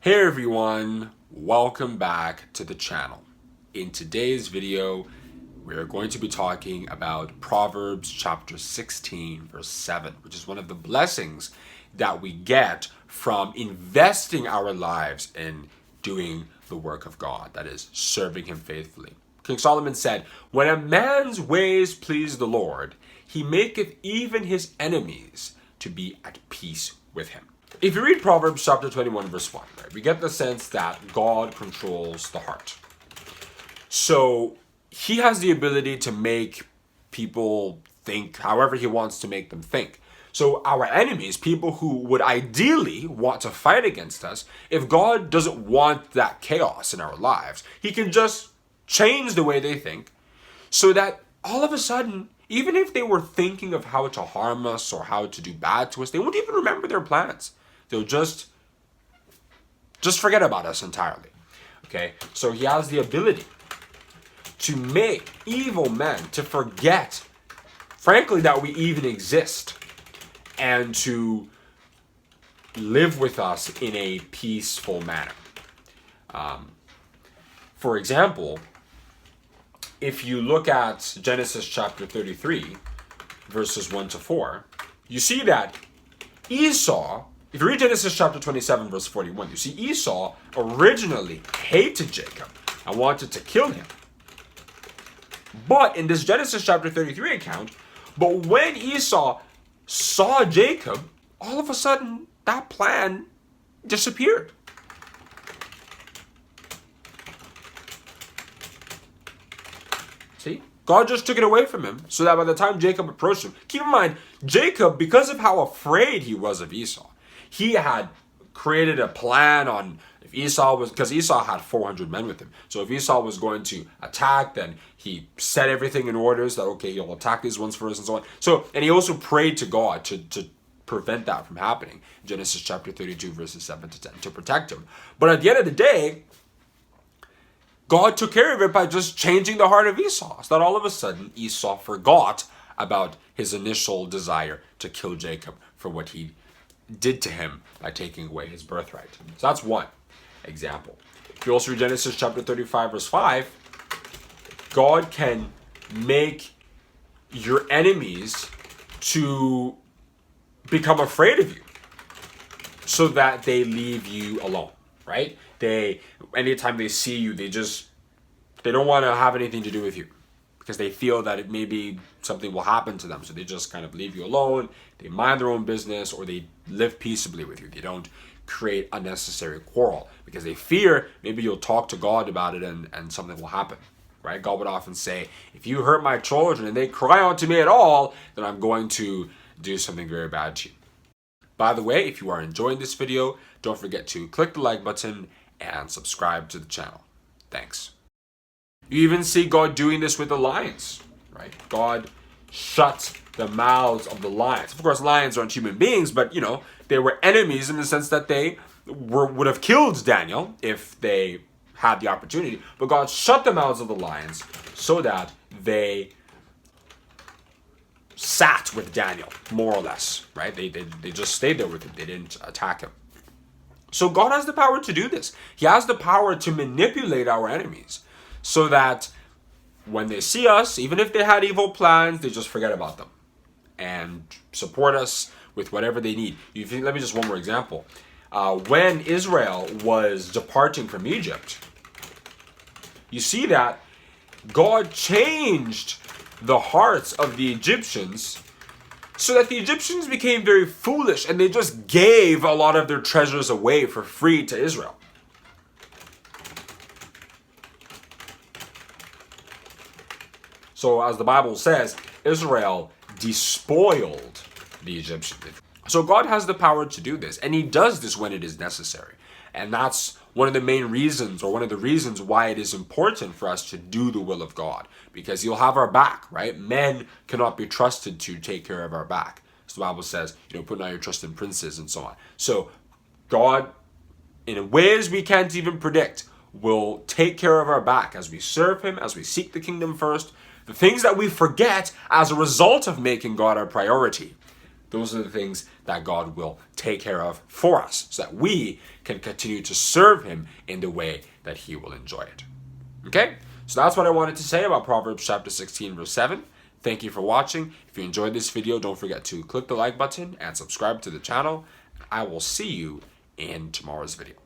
Hey everyone, welcome back to the channel. In today's video, we're going to be talking about Proverbs chapter 16 verse 7, which is one of the blessings that we get from investing our lives in doing the work of God, that is, serving Him faithfully. King Solomon said, "When a man's ways please the Lord, he maketh even his enemies to be at peace with him." If you read Proverbs chapter 21 verse 1, right, we get the sense that God controls the heart. So He has the ability to make people think however He wants to make them think. So our enemies, people who would ideally want to fight against us, if God doesn't want that chaos in our lives, He can just change the way they think so that all of a sudden, even if they were thinking of how to harm us or how to do bad to us, they won't even remember their plans. They'll just forget about us entirely. Okay? So He has the ability to make evil men to forget, frankly, that we even exist, and to live with us in a peaceful manner. For example, if you look at Genesis chapter 33, verses 1 to 4, you see that Esau, if you read Genesis chapter 27, verse 41, you see Esau originally hated Jacob and wanted to kill him. But in this Genesis chapter 33 account, but when Esau saw Jacob, all of a sudden that plan disappeared. See? God just took it away from him so that by the time Jacob approached him, keep in mind, Jacob, because of how afraid he was of Esau, he had created a plan on if Esau was, because Esau had 400 men with him. So if Esau was going to attack, then he set everything in orders that, okay, he'll attack these ones first and so on. So, and he also prayed to God to prevent that from happening. Genesis chapter 32, verses 7 to 10, to protect him. But at the end of the day, God took care of it by just changing the heart of Esau. So that all of a sudden Esau forgot about his initial desire to kill Jacob for what he did to him by taking away his birthright. So that's one example. If you also read Genesis chapter 35 verse 5, God can make your enemies to become afraid of you so that they leave you alone, right? Anytime they see you, they don't want to have anything to do with you because they feel that it maybe something will happen to them. So they just kind of leave you alone. They mind their own business, or they live peaceably with you. They don't create unnecessary quarrel because they fear maybe you'll talk to God about it and something will happen, right? God would often say, if you hurt my children and they cry out to me at all, then I'm going to do something very bad to you. By the way, if you are enjoying this video, don't forget to click the like button and subscribe to the channel. Thanks. You even see God doing this with the lions, right? God shut the mouths of the lions. Of course, lions aren't human beings, but they were enemies in the sense that they would have killed Daniel if they had the opportunity. But God shut the mouths of the lions so that they sat with Daniel, more or less, right? They just stayed there with him. They didn't attack him. So God has the power to do this. He has the power to manipulate our enemies so that when they see us, even if they had evil plans, they just forget about them and support us with whatever they need. Let me just one more example. When Israel was departing from Egypt, you see that God changed the hearts of the Egyptians so that the Egyptians became very foolish and they just gave a lot of their treasures away for free to Israel. So as the Bible says, Israel despoiled the Egyptians. So God has the power to do this, and He does this when it is necessary. And that's one of the main reasons, or one of the reasons why it is important for us to do the will of God, because He'll have our back, right? Men cannot be trusted to take care of our back. So the Bible says, put not your trust in princes and so on. So God, in ways we can't even predict, will take care of our back as we serve Him, as we seek the kingdom first. The things that we forget as a result of making God our priority, those are the things that God will take care of for us so that we can continue to serve him in the way that he will enjoy it. Okay? So that's what I wanted to say about Proverbs chapter 16, verse 7. Thank you for watching. If you enjoyed this video, don't forget to click the like button and subscribe to the channel. I will see you in tomorrow's video.